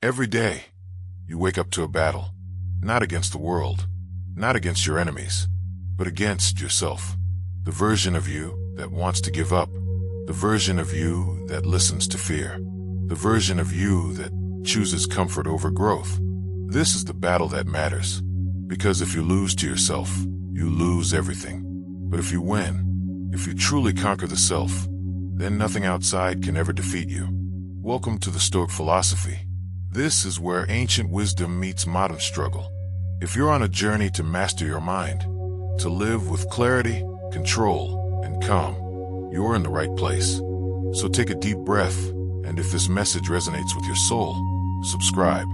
Every day, you wake up to a battle, not against the world, not against your enemies, but against yourself. The version of you that wants to give up, the version of you that listens to fear, the version of you that chooses comfort over growth. This is the battle that matters, because if you lose to yourself, you lose everything. But if you win, if you truly conquer the self, then nothing outside can ever defeat you. Welcome to the Stoic Philosophy. This is where ancient wisdom meets modern struggle. If you're on a journey to master your mind, to live with clarity, control, and calm, you're in the right place. So take a deep breath, and if this message resonates with your soul, subscribe.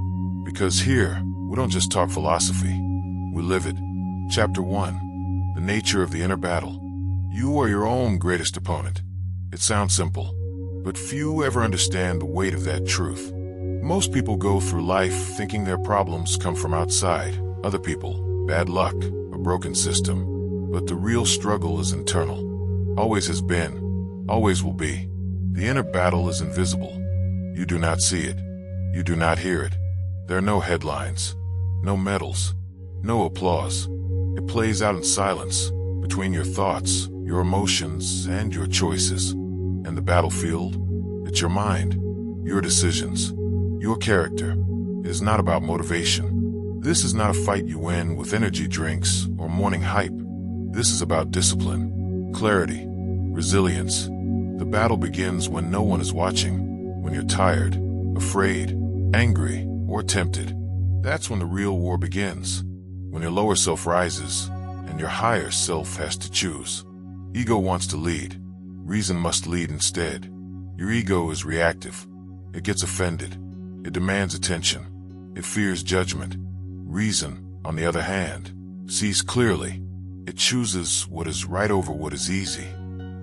Because here, we don't just talk philosophy, we live it. Chapter 1. The Nature of the Inner Battle. You are your own greatest opponent. It sounds simple, but few ever understand the weight of that truth. Most people go through life thinking their problems come from outside, other people, bad luck, a broken system. But the real struggle is internal. Always has been, always will be. The inner battle is invisible. You do not see it. You do not hear it. There are no headlines, no medals, no applause. It plays out in silence, between your thoughts, your emotions, and your choices. And the battlefield, it's your mind, your decisions, your character. It is not about motivation. This is not a fight you win with energy drinks or morning hype. This is about discipline, clarity, resilience. The battle begins when no one is watching, when you're tired, afraid, angry, or tempted. That's when the real war begins, when your lower self rises and your higher self has to choose. Ego wants to lead. Reason must lead instead. Your ego is reactive. It gets offended. It demands attention. It fears judgment. Reason, on the other hand, sees clearly. It chooses what is right over what is easy.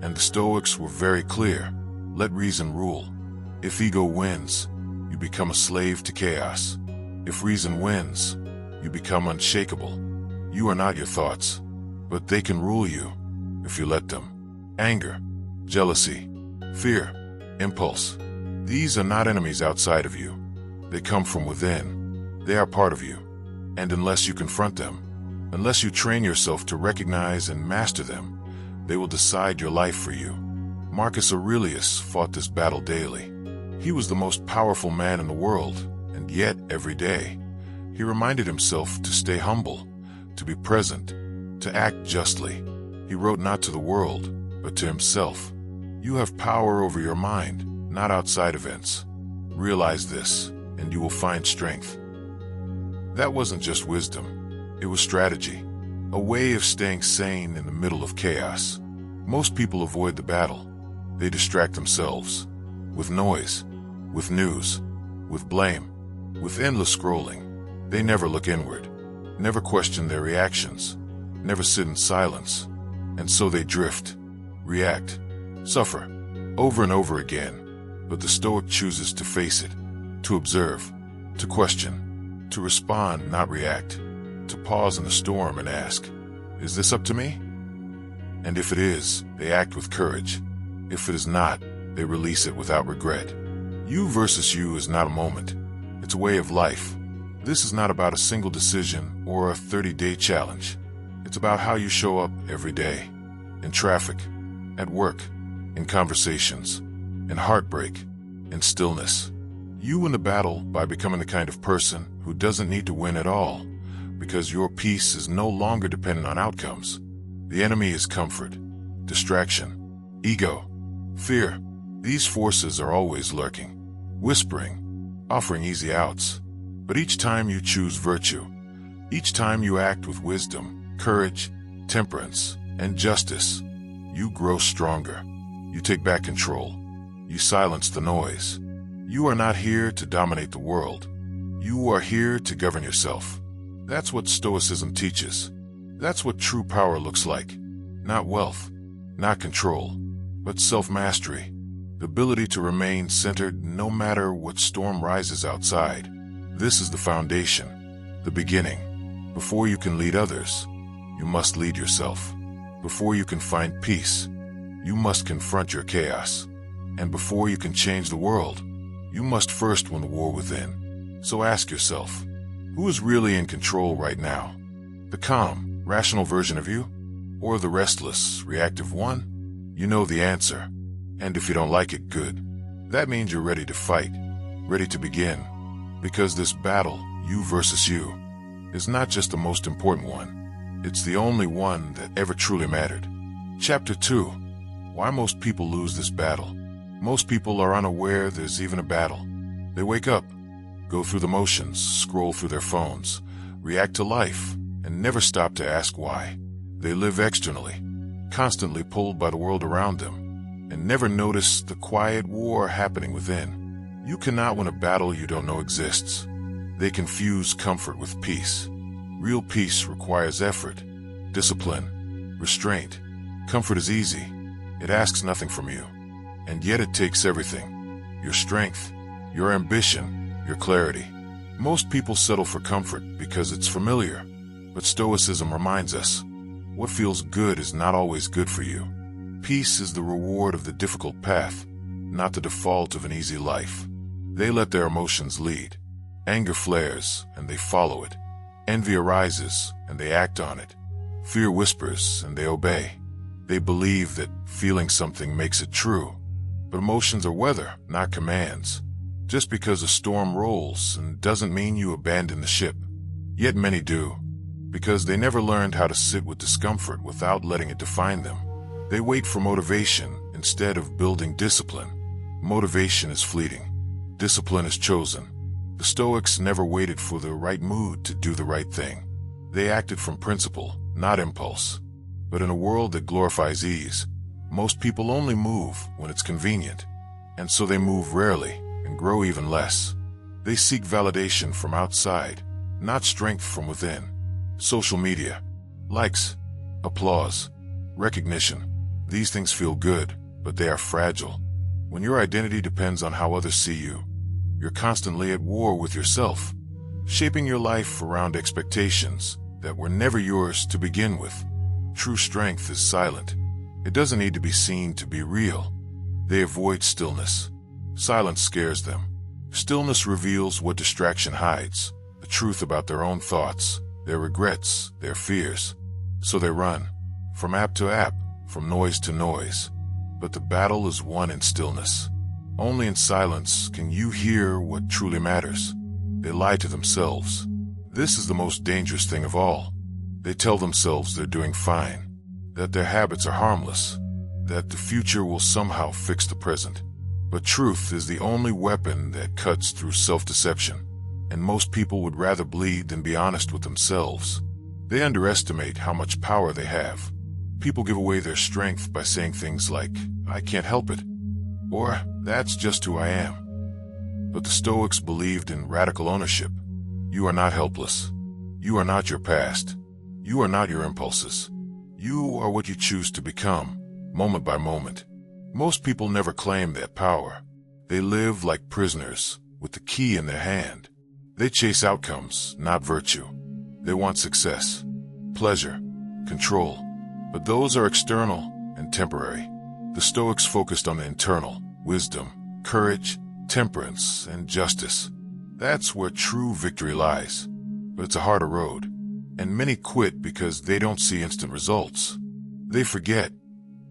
And the Stoics were very clear. Let reason rule. If ego wins, you become a slave to chaos. If reason wins, you become unshakable. You are not your thoughts, but they can rule you if you let them. Anger, jealousy, fear, impulse. These are not enemies outside of you. They come from within. They are part of you. And unless you confront them, unless you train yourself to recognize and master them, they will decide your life for you. Marcus Aurelius fought this battle daily. He was the most powerful man in the world, and yet every day, he reminded himself to stay humble, to be present, to act justly. He wrote not to the world, but to himself. You have power over your mind, not outside events. Realize this, and you will find strength. That wasn't just wisdom. It was strategy, a way of staying sane in the middle of chaos. Most people avoid the battle. They distract themselves with noise, with news, with blame, with endless scrolling. They never look inward, never question their reactions, never sit in silence. And so they drift, react, suffer, over and over again. But the Stoic chooses to face it, to observe, to question, to respond, not react, to pause in the storm and ask, is this up to me? And if it is, they act with courage. If it is not, they release it without regret. You versus you is not a moment. It's a way of life. This is not about a single decision or a 30-day challenge. It's about how you show up every day. In traffic, at work, in conversations, in heartbreak, in stillness. You win the battle by becoming the kind of person who doesn't need to win at all, because your peace is no longer dependent on outcomes. The enemy is comfort, distraction, ego, fear. These forces are always lurking, whispering, offering easy outs. But each time you choose virtue, each time you act with wisdom, courage, temperance, and justice, you grow stronger. You take back control. You silence the noise. You are not here to dominate the world. You are here to govern yourself. That's what Stoicism teaches. That's what true power looks like. Not wealth, not control, but self-mastery. The ability to remain centered no matter what storm rises outside. This is the foundation, the beginning. Before you can lead others, you must lead yourself. Before you can find peace, you must confront your chaos. And before you can change the world, you must first win the war within. So ask yourself, who is really in control right now? The calm, rational version of you? Or the restless, reactive one? You know the answer. And if you don't like it, good. That means you're ready to fight, ready to begin. Because this battle, you versus you, is not just the most important one. It's the only one that ever truly mattered. Chapter 2. Why most people lose this battle. Most people are unaware there's even a battle. They wake up, go through the motions, scroll through their phones, react to life, and never stop to ask why. They live externally, constantly pulled by the world around them, and never notice the quiet war happening within. You cannot win a battle you don't know exists. They confuse comfort with peace. Real peace requires effort, discipline, restraint. Comfort is easy. It asks nothing from you. And yet it takes everything. Your strength, your ambition, your clarity. Most people settle for comfort because it's familiar. But Stoicism reminds us, what feels good is not always good for you. Peace is the reward of the difficult path, not the default of an easy life. They let their emotions lead. Anger flares, and they follow it. Envy arises, and they act on it. Fear whispers, and they obey. They believe that feeling something makes it true. But emotions are weather, not commands. Just because a storm rolls and doesn't mean you abandon the ship. Yet many do, because they never learned how to sit with discomfort without letting it define them. They wait for motivation instead of building discipline. Motivation is fleeting. Discipline is chosen. The Stoics never waited for the right mood to do the right thing. They acted from principle, not impulse. But in a world that glorifies ease, most people only move when it's convenient. And so they move rarely and grow even less. They seek validation from outside, not strength from within. Social media, likes, applause, recognition. These things feel good, but they are fragile. When your identity depends on how others see you, you're constantly at war with yourself, shaping your life around expectations that were never yours to begin with. True strength is silent. It doesn't need to be seen to be real. They avoid stillness. Silence scares them. Stillness reveals what distraction hides, the truth about their own thoughts, their regrets, their fears. So they run, from app to app, from noise to noise. But the battle is won in stillness. Only in silence can you hear what truly matters. They lie to themselves. This is the most dangerous thing of all. They tell themselves they're doing fine, that their habits are harmless, that the future will somehow fix the present. But truth is the only weapon that cuts through self-deception, and most people would rather bleed than be honest with themselves. They underestimate how much power they have. People give away their strength by saying things like, "I can't help it," or "That's just who I am." But the Stoics believed in radical ownership. You are not helpless. You are not your past. You are not your impulses. You are what you choose to become, moment by moment. Most people never claim that power. They live like prisoners, with the key in their hand. They chase outcomes, not virtue. They want success, pleasure, control. But those are external and temporary. The Stoics focused on the internal, wisdom, courage, temperance, and justice. That's where true victory lies. But it's a harder road. And many quit because they don't see instant results. They forget.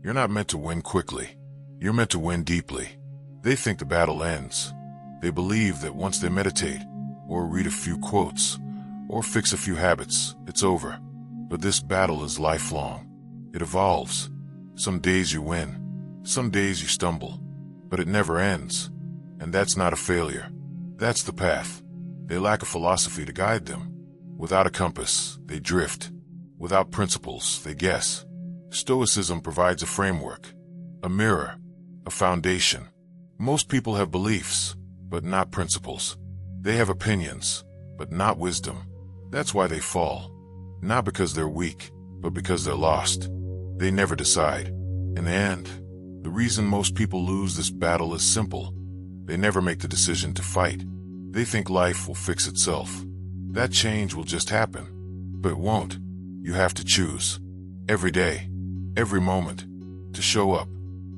You're not meant to win quickly. You're meant to win deeply. They think the battle ends. They believe that once they meditate, or read a few quotes, or fix a few habits, it's over. But this battle is lifelong. It evolves. Some days you win. Some days you stumble. But it never ends. And that's not a failure. That's the path. They lack a philosophy to guide them. Without a compass, they drift. Without principles, they guess. Stoicism provides a framework, a mirror, a foundation. Most people have beliefs, but not principles. They have opinions, but not wisdom. That's why they fall. Not because they're weak, but because they're lost. They never decide. In the end, the reason most people lose this battle is simple. They never make the decision to fight. They think life will fix itself. That change will just happen. But it won't. You have to choose. Every day, every moment, to show up,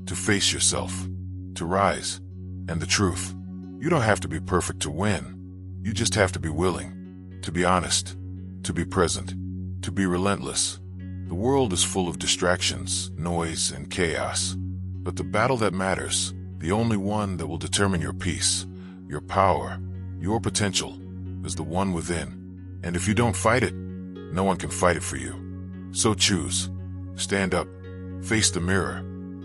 to face yourself, to rise. And the truth, you don't have to be perfect to win. You just have to be willing, to be honest, to be present, to be relentless. The world is full of distractions, noise, and chaos. But the battle that matters, the only one that will determine your peace, your power, your potential, is the one within. And if you don't fight it, no one can fight it for you. So choose. Stand up, face the mirror,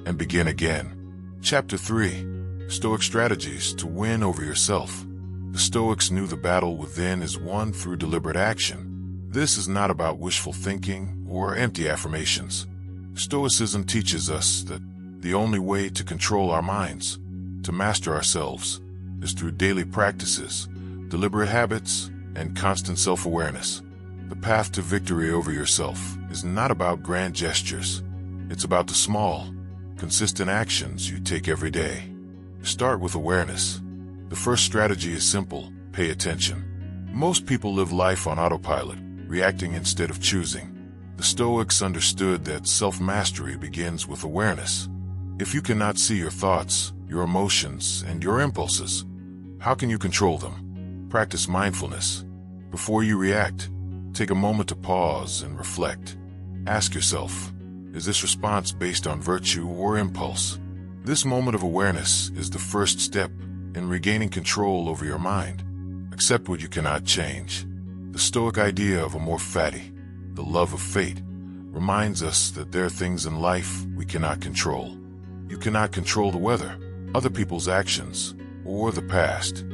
and begin again. Chapter 3. Stoic Strategies to Win Over Yourself. The Stoics knew the battle within is won through deliberate action. This is not about wishful thinking or empty affirmations. Stoicism teaches us that the only way to control our minds, to master ourselves, is through daily practices, deliberate habits, and constant self-awareness. The path to victory over yourself is not about grand gestures. It's about the small, consistent actions you take every day. Start with awareness. The first strategy is simple: pay attention. Most people live life on autopilot, reacting instead of choosing. The Stoics understood that self-mastery begins with awareness. If you cannot see your thoughts, your emotions, and your impulses, how can you control them? Practice mindfulness. Before you react, take a moment to pause and reflect. Ask yourself, is this response based on virtue or impulse? This moment of awareness is the first step in regaining control over your mind. Accept what you cannot change. The Stoic idea of amor fati, the love of fate, reminds us that there are things in life we cannot control. You cannot control the weather, other people's actions, or the past,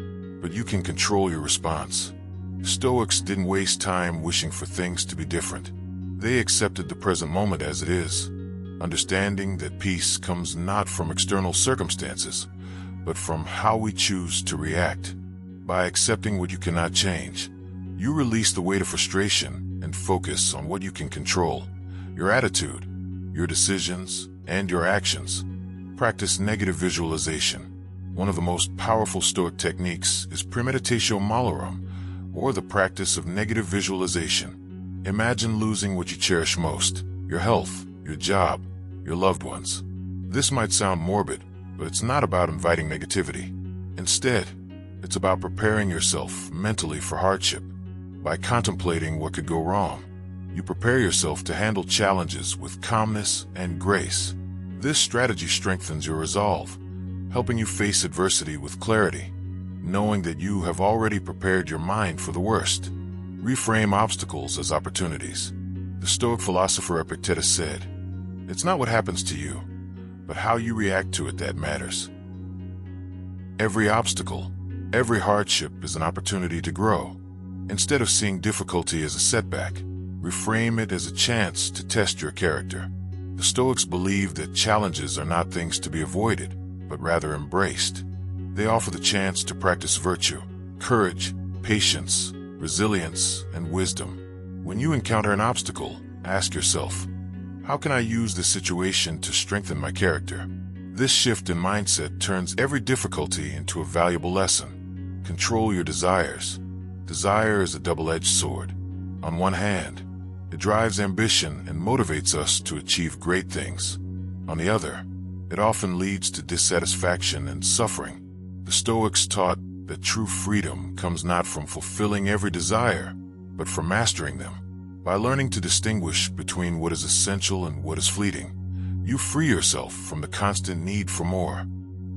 but you can control your response. Stoics didn't waste time wishing for things to be different. They accepted the present moment as it is, understanding that peace comes not from external circumstances, but from how we choose to react. By accepting what you cannot change, you release the weight of frustration and focus on what you can control: your attitude, your decisions, and your actions. Practice negative visualization. One of the most powerful Stoic techniques is premeditatio malorum, or the practice of negative visualization. Imagine losing what you cherish most: your health, your job, your loved ones. This might sound morbid, but it's not about inviting negativity. Instead, it's about preparing yourself mentally for hardship. By contemplating what could go wrong, you prepare yourself to handle challenges with calmness and grace. This strategy strengthens your resolve, helping you face adversity with clarity, knowing that you have already prepared your mind for the worst. Reframe obstacles as opportunities. The Stoic philosopher Epictetus said, "It's not what happens to you, but how you react to it that matters." Every obstacle, every hardship is an opportunity to grow. Instead of seeing difficulty as a setback, reframe it as a chance to test your character. The Stoics believe that challenges are not things to be avoided, but rather embraced. They offer the chance to practice virtue, courage, patience, resilience, and wisdom. When you encounter an obstacle, ask yourself, how can I use this situation to strengthen my character? This shift in mindset turns every difficulty into a valuable lesson. Control your desires. Desire is a double-edged sword. On one hand, it drives ambition and motivates us to achieve great things. On the other, it often leads to dissatisfaction and suffering. The Stoics taught that true freedom comes not from fulfilling every desire, but from mastering them. By learning to distinguish between what is essential and what is fleeting, you free yourself from the constant need for more.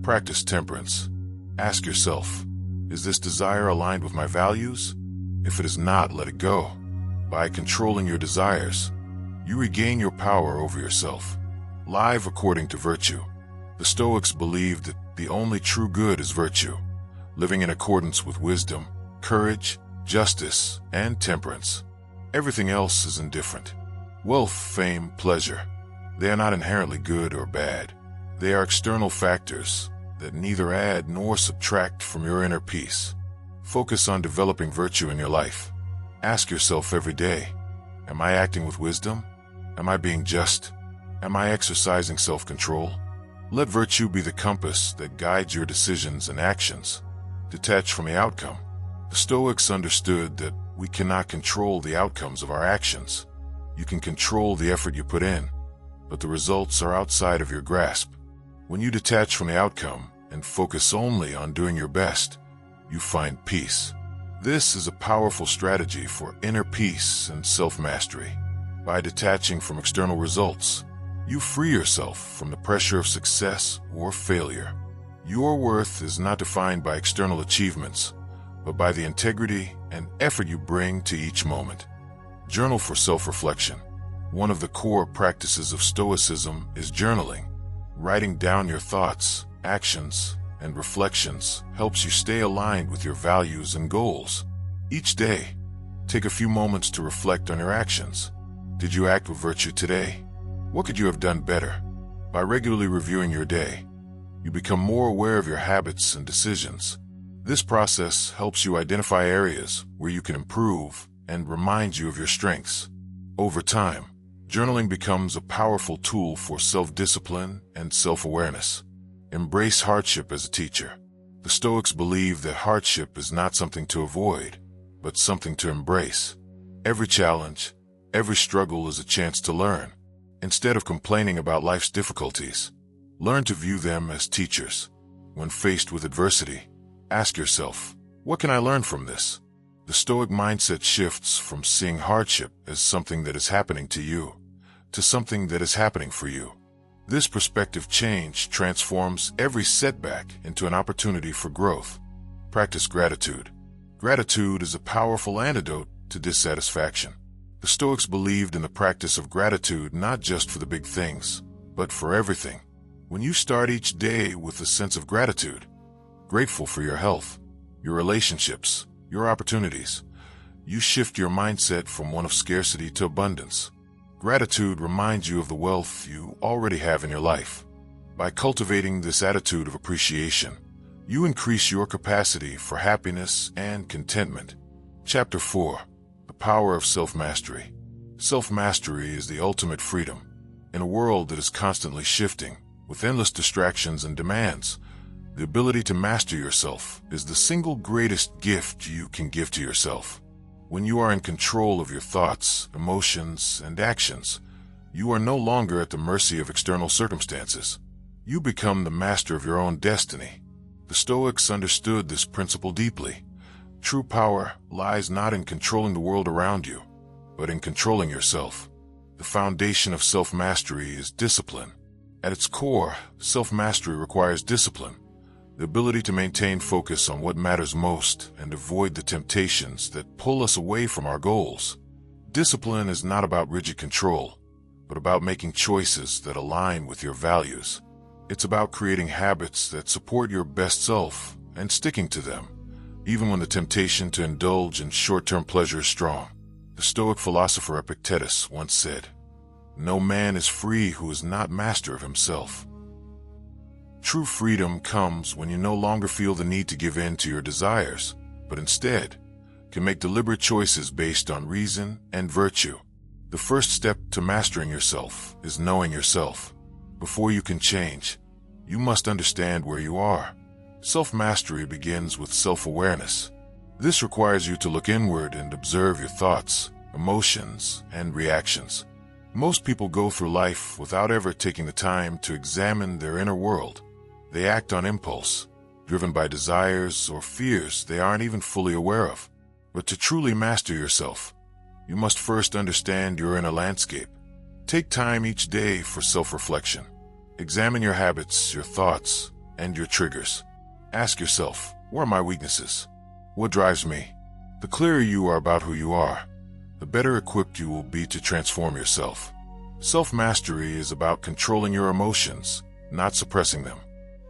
Practice temperance. Ask yourself, is this desire aligned with my values? If it is not, let it go. By controlling your desires, you regain your power over yourself. Live according to virtue. The Stoics believed that the only true good is virtue, living in accordance with wisdom, courage, justice, and temperance. Everything else is indifferent. Wealth, fame, pleasure, they are not inherently good or bad. They are external factors that neither add nor subtract from your inner peace. Focus on developing virtue in your life. Ask yourself every day, am I acting with wisdom? Am I being just? Am I exercising self-control? Let virtue be the compass that guides your decisions and actions. Detach from the outcome. The Stoics understood that we cannot control the outcomes of our actions. You can control the effort you put in, but the results are outside of your grasp. When you detach from the outcome and focus only on doing your best, you find peace. This is a powerful strategy for inner peace and self-mastery. By detaching from external results, you free yourself from the pressure of success or failure. Your worth is not defined by external achievements, but by the integrity and effort you bring to each moment. Journal for self-reflection. One of the core practices of Stoicism is journaling. Writing down your thoughts, actions, and reflections helps you stay aligned with your values and goals. Each day, take a few moments to reflect on your actions. Did you act with virtue today? What could you have done better? By regularly reviewing your day, you become more aware of your habits and decisions. This process helps you identify areas where you can improve and reminds you of your strengths. Over time, journaling becomes a powerful tool for self-discipline and self-awareness. Embrace hardship as a teacher. The Stoics believe that hardship is not something to avoid, but something to embrace. Every challenge, every struggle is a chance to learn. Instead of complaining about life's difficulties, learn to view them as teachers. When faced with adversity, ask yourself, what can I learn from this? The Stoic mindset shifts from seeing hardship as something that is happening to you to something that is happening for you. This perspective change transforms every setback into an opportunity for growth. Practice gratitude. Gratitude is a powerful antidote to dissatisfaction. The Stoics believed in the practice of gratitude not just for the big things, but for everything. When you start each day with a sense of gratitude, grateful for your health, your relationships, your opportunities, you shift your mindset from one of scarcity to abundance. Gratitude reminds you of the wealth you already have in your life. By cultivating this attitude of appreciation, you increase your capacity for happiness and contentment. Chapter 4. The Power of Self-Mastery. Self-mastery is the ultimate freedom. In a world that is constantly shifting, with endless distractions and demands, the ability to master yourself is the single greatest gift you can give to yourself. When you are in control of your thoughts, emotions, and actions, you are no longer at the mercy of external circumstances. You become the master of your own destiny. The Stoics understood this principle deeply. True power lies not in controlling the world around you, but in controlling yourself. The foundation of self-mastery is discipline. At its core, self-mastery requires discipline, the ability to maintain focus on what matters most and avoid the temptations that pull us away from our goals. Discipline is not about rigid control, but about making choices that align with your values. It's about creating habits that support your best self and sticking to them, even when the temptation to indulge in short-term pleasure is strong. The Stoic philosopher Epictetus once said, "No man is free who is not master of himself." True freedom comes when you no longer feel the need to give in to your desires, but instead can make deliberate choices based on reason and virtue. The first step to mastering yourself is knowing yourself. Before you can change, you must understand where you are. Self-mastery begins with self-awareness. This requires you to look inward and observe your thoughts, emotions, and reactions. Most people go through life without ever taking the time to examine their inner world. They act on impulse, driven by desires or fears they aren't even fully aware of. But to truly master yourself, you must first understand your inner landscape. Take time each day for self-reflection. Examine your habits, your thoughts, and your triggers. Ask yourself, where are my weaknesses? What drives me? The clearer you are about who you are, the better equipped you will be to transform yourself. Self-mastery is about controlling your emotions, not suppressing them.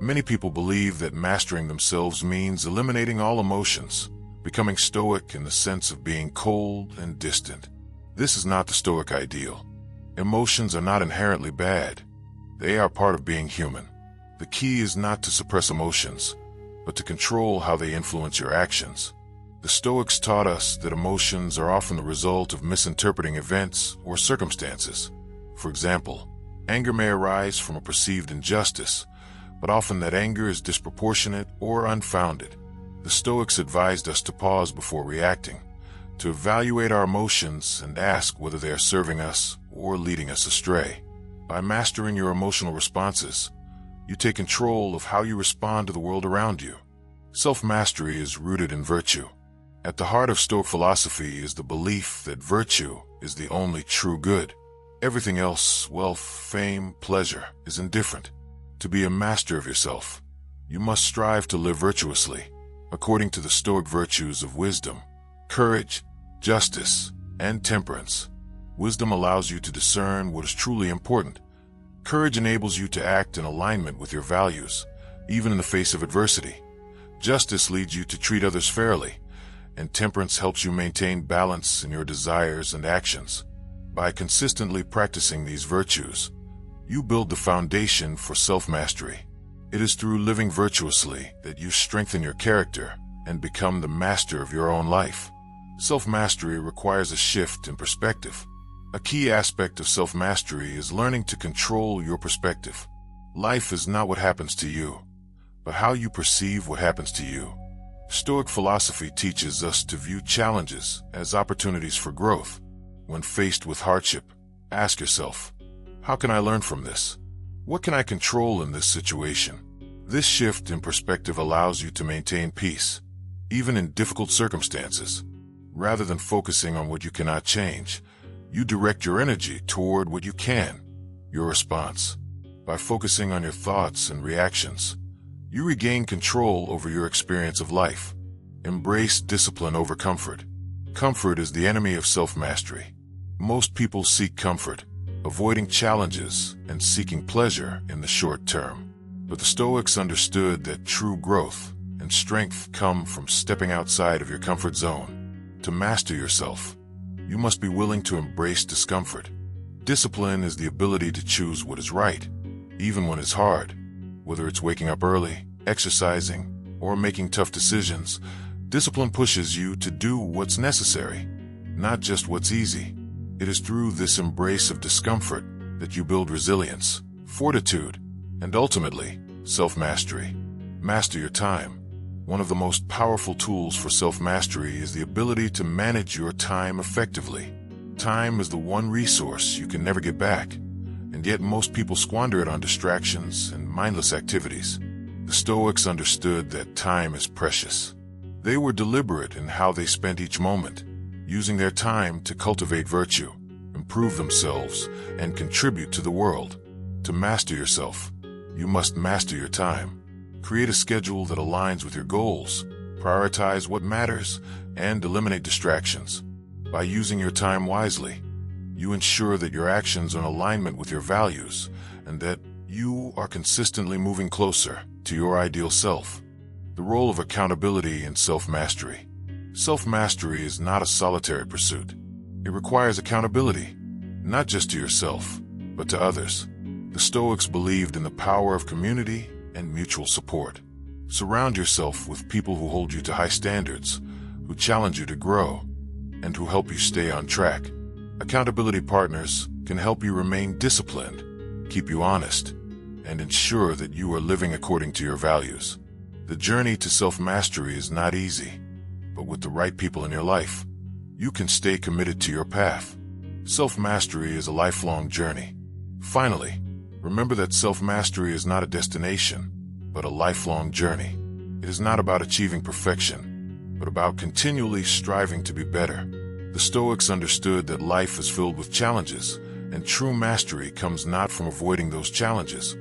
Many people believe that mastering themselves means eliminating all emotions, becoming stoic in the sense of being cold and distant. This is not the Stoic ideal. Emotions are not inherently bad. They are part of being human. The key is not to suppress emotions, but to control how they influence your actions. The Stoics taught us that emotions are often the result of misinterpreting events or circumstances. For example, anger may arise from a perceived injustice, but often that anger is disproportionate or unfounded. The Stoics advised us to pause before reacting, to evaluate our emotions and ask whether they are serving us or leading us astray. By mastering your emotional responses, you take control of how you respond to the world around you. Self-mastery is rooted in virtue. At the heart of Stoic philosophy is the belief that virtue is the only true good. Everything else, wealth, fame, pleasure, is indifferent. To be a master of yourself, you must strive to live virtuously, according to the Stoic virtues of wisdom, courage, justice, and temperance. Wisdom allows you to discern what is truly important. Courage enables you to act in alignment with your values, even in the face of adversity. Justice leads you to treat others fairly, and temperance helps you maintain balance in your desires and actions. By consistently practicing these virtues, you build the foundation for self-mastery. It is through living virtuously that you strengthen your character and become the master of your own life. Self-mastery requires a shift in perspective. A key aspect of self-mastery is learning to control your perspective. Life is not what happens to you, but how you perceive what happens to you. Stoic philosophy teaches us to view challenges as opportunities for growth. When faced with hardship, ask yourself, how can I learn from this? What can I control in this situation? This shift in perspective allows you to maintain peace, even in difficult circumstances. Rather than focusing on what you cannot change, you direct your energy toward what you can, your response. By focusing on your thoughts and reactions, you regain control over your experience of life. Embrace discipline over comfort. Comfort is the enemy of self-mastery. Most people seek comfort, avoiding challenges and seeking pleasure in the short term. But the Stoics understood that true growth and strength come from stepping outside of your comfort zone. To master yourself, you must be willing to embrace discomfort. Discipline is the ability to choose what is right, even when it's hard. Whether it's waking up early, exercising, or making tough decisions, discipline pushes you to do what's necessary, not just what's easy. It is through this embrace of discomfort that you build resilience, fortitude, and ultimately, self-mastery. Master your time. One of the most powerful tools for self-mastery is the ability to manage your time effectively. Time is the one resource you can never get back, and yet most people squander it on distractions and mindless activities. The Stoics understood that time is precious. They were deliberate in how they spent each moment, using their time to cultivate virtue, improve themselves, and contribute to the world. To master yourself, you must master your time. Create a schedule that aligns with your goals, prioritize what matters, and eliminate distractions. By using your time wisely, you ensure that your actions are in alignment with your values and that you are consistently moving closer to your ideal self. The role of accountability in self-mastery. Self-mastery is not a solitary pursuit. It requires accountability, not just to yourself, but to others. The Stoics believed in the power of community and mutual support. Surround yourself with people who hold you to high standards, who challenge you to grow, and who help you stay on track. Accountability partners can help you remain disciplined, keep you honest, and ensure that you are living according to your values. The journey to self-mastery is not easy, but with the right people in your life, you can stay committed to your path. Self-mastery is a lifelong journey. Finally, remember that self-mastery is not a destination, but a lifelong journey. It is not about achieving perfection, but about continually striving to be better. The Stoics understood that life is filled with challenges, and true mastery comes not from avoiding those challenges,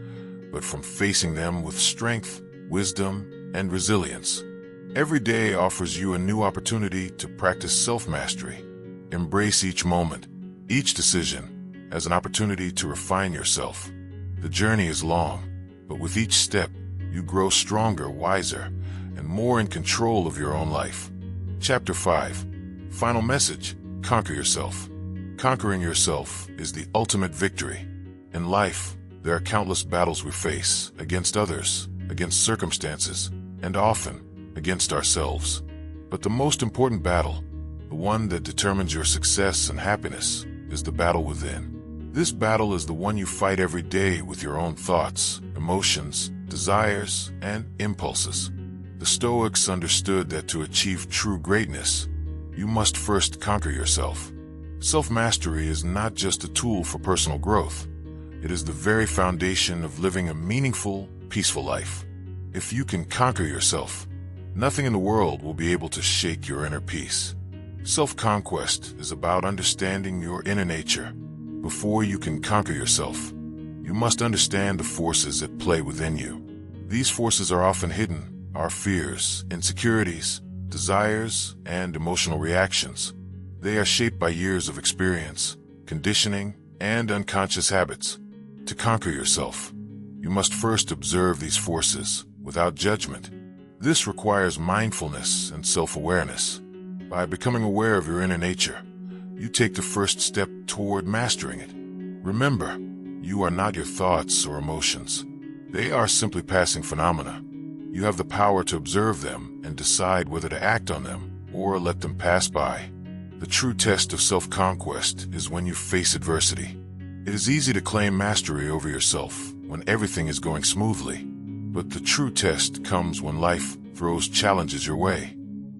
but from facing them with strength, wisdom, and resilience. Every day offers you a new opportunity to practice self-mastery. Embrace each moment, each decision, as an opportunity to refine yourself. The journey is long, but with each step, you grow stronger, wiser, and more in control of your own life. Chapter 5. Final message: conquer yourself. Conquering yourself is the ultimate victory. In life, there are countless battles we face against others, against circumstances, and often against ourselves. But the most important battle, the one that determines your success and happiness, is the battle within. This battle is the one you fight every day with your own thoughts, emotions, desires, and impulses. The Stoics understood that to achieve true greatness, you must first conquer yourself. Self-mastery is not just a tool for personal growth. It is the very foundation of living a meaningful, peaceful life. If you can conquer yourself, Nothing in the world will be able to shake your inner peace. Self-conquest is about understanding your inner nature. Before you can conquer yourself, you must understand the forces at play within you. These forces are often hidden: our fears, insecurities, desires, and emotional reactions. They are shaped by years of experience, conditioning, and unconscious habits. To conquer yourself, you must first observe these forces without judgment. This requires mindfulness and self-awareness. By becoming aware of your inner nature, you take the first step toward mastering it. Remember, you are not your thoughts or emotions. They are simply passing phenomena. You have the power to observe them and decide whether to act on them or let them pass by. The true test of self-conquest is when you face adversity. It is easy to claim mastery over yourself when everything is going smoothly, but the true test comes when life throws challenges your way.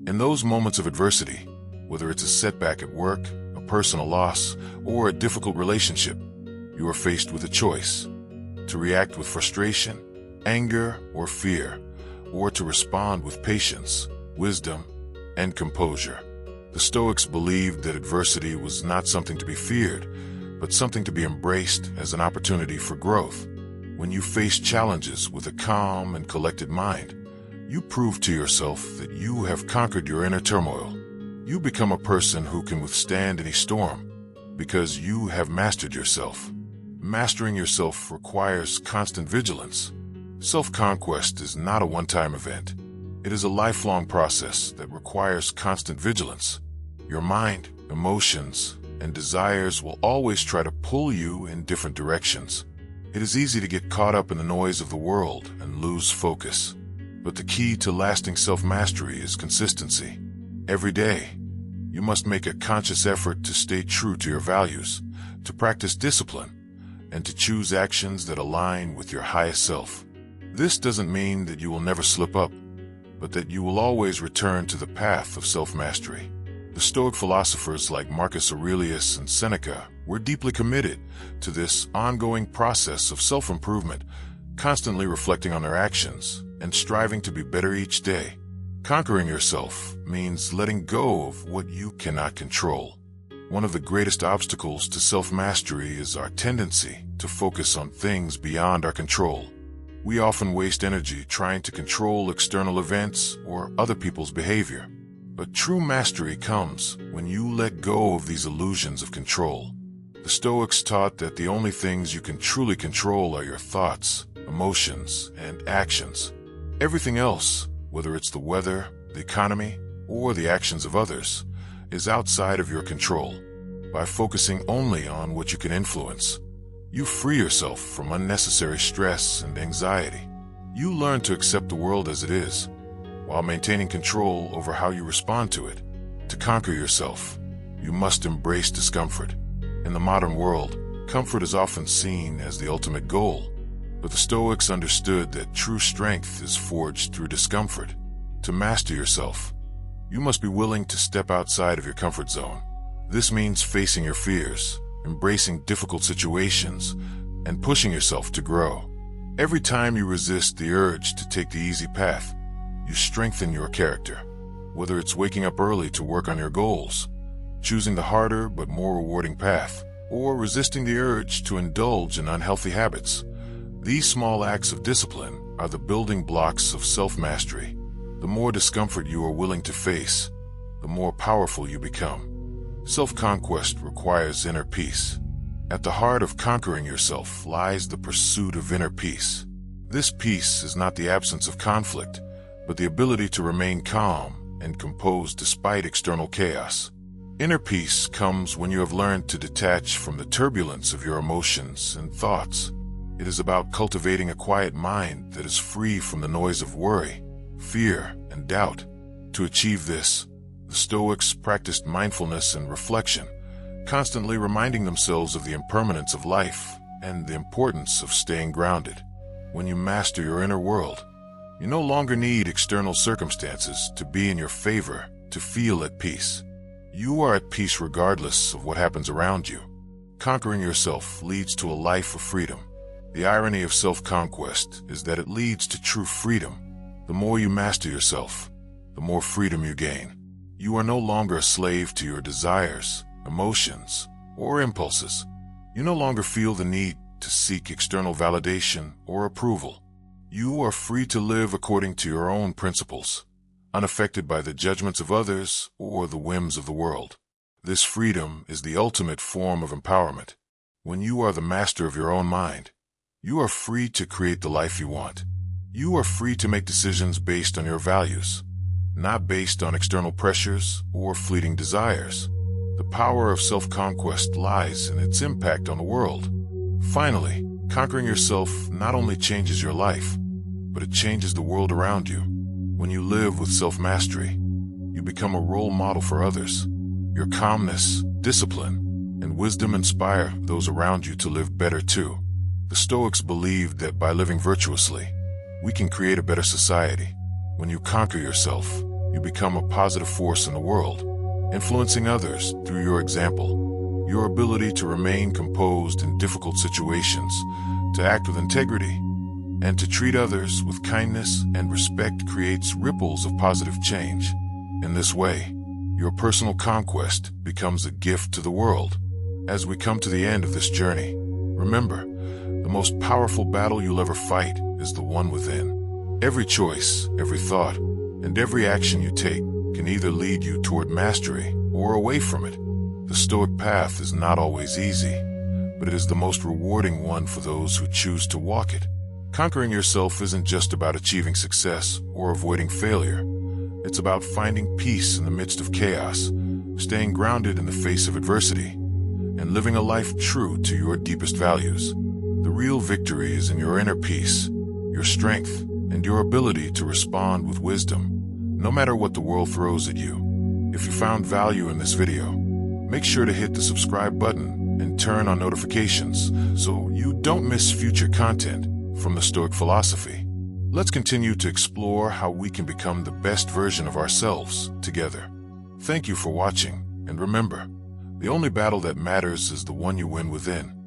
In those moments of adversity, whether it's a setback at work, a personal loss, or a difficult relationship, you are faced with a choice: to react with frustration, anger, or fear, or to respond with patience, wisdom, and composure. The Stoics believed that adversity was not something to be feared, but something to be embraced as an opportunity for growth. When you face challenges with a calm and collected mind, you prove to yourself that you have conquered your inner turmoil. You become a person who can withstand any storm because you have mastered yourself. Mastering yourself requires constant vigilance. Self-conquest is not a one-time event. It is a lifelong process that requires constant vigilance. Your mind, emotions, and desires will always try to pull you in different directions. It is easy to get caught up in the noise of the world and lose focus. But the key to lasting self-mastery is consistency. Every day, you must make a conscious effort to stay true to your values, to practice discipline, and to choose actions that align with your highest self. This doesn't mean that you will never slip up, but that you will always return to the path of self-mastery. The Stoic philosophers like Marcus Aurelius and Seneca were deeply committed to this ongoing process of self-improvement, constantly reflecting on their actions and striving to be better each day. Conquering yourself means letting go of what you cannot control. One of the greatest obstacles to self-mastery is our tendency to focus on things beyond our control. We often waste energy trying to control external events or other people's behavior. But true mastery comes when you let go of these illusions of control. The Stoics taught that the only things you can truly control are your thoughts, emotions, and actions. Everything else, whether it's the weather, the economy, or the actions of others, is outside of your control. By focusing only on what you can influence, you free yourself from unnecessary stress and anxiety. You learn to accept the world as it is, while maintaining control over how you respond to it. To conquer yourself, you must embrace discomfort. In the modern world, comfort is often seen as the ultimate goal, but the Stoics understood that true strength is forged through discomfort. To master yourself, you must be willing to step outside of your comfort zone. This means facing your fears, embracing difficult situations, and pushing yourself to grow. Every time you resist the urge to take the easy path, you strengthen your character. Whether it's waking up early to work on your goals, choosing the harder but more rewarding path, or resisting the urge to indulge in unhealthy habits, these small acts of discipline are the building blocks of self-mastery. The more discomfort you are willing to face, the more powerful you become. Self-conquest requires inner peace. At the heart of conquering yourself lies the pursuit of inner peace. This peace is not the absence of conflict, but the ability to remain calm and composed despite external chaos. Inner peace comes when you have learned to detach from the turbulence of your emotions and thoughts. It is about cultivating a quiet mind that is free from the noise of worry, fear, and doubt. To achieve this, the Stoics practiced mindfulness and reflection, constantly reminding themselves of the impermanence of life and the importance of staying grounded. When you master your inner world, you no longer need external circumstances to be in your favor to feel at peace. You are at peace regardless of what happens around you. Conquering yourself leads to a life of freedom. The irony of self-conquest is that it leads to true freedom. The more you master yourself, the more freedom you gain. You are no longer a slave to your desires, emotions, or impulses. You no longer feel the need to seek external validation or approval. You are free to live according to your own principles, unaffected by the judgments of others or the whims of the world. This freedom is the ultimate form of empowerment. When you are the master of your own mind, you are free to create the life you want. You are free to make decisions based on your values, not based on external pressures or fleeting desires. The power of self-conquest lies in its impact on the world. Finally, conquering yourself not only changes your life, but it changes the world around you. When you live with self-mastery, you become a role model for others. Your calmness, discipline, and wisdom inspire those around you to live better too. The Stoics believed that by living virtuously, we can create a better society. When you conquer yourself, you become a positive force in the world, influencing others through your example. Your ability to remain composed in difficult situations, to act with integrity, and to treat others with kindness and respect creates ripples of positive change. In this way, your personal conquest becomes a gift to the world. As we come to the end of this journey, remember, the most powerful battle you'll ever fight is the one within. Every choice, every thought, and every action you take can either lead you toward mastery or away from it. The Stoic path is not always easy, but it is the most rewarding one for those who choose to walk it. Conquering yourself isn't just about achieving success or avoiding failure. It's about finding peace in the midst of chaos, staying grounded in the face of adversity, and living a life true to your deepest values. The real victory is in your inner peace, your strength, and your ability to respond with wisdom, no matter what the world throws at you. If you found value in this video, make sure to hit the subscribe button and turn on notifications so you don't miss future content from the Stoic philosophy. Let's continue to explore how we can become the best version of ourselves together. Thank you for watching, and remember, the only battle that matters is the one you win within.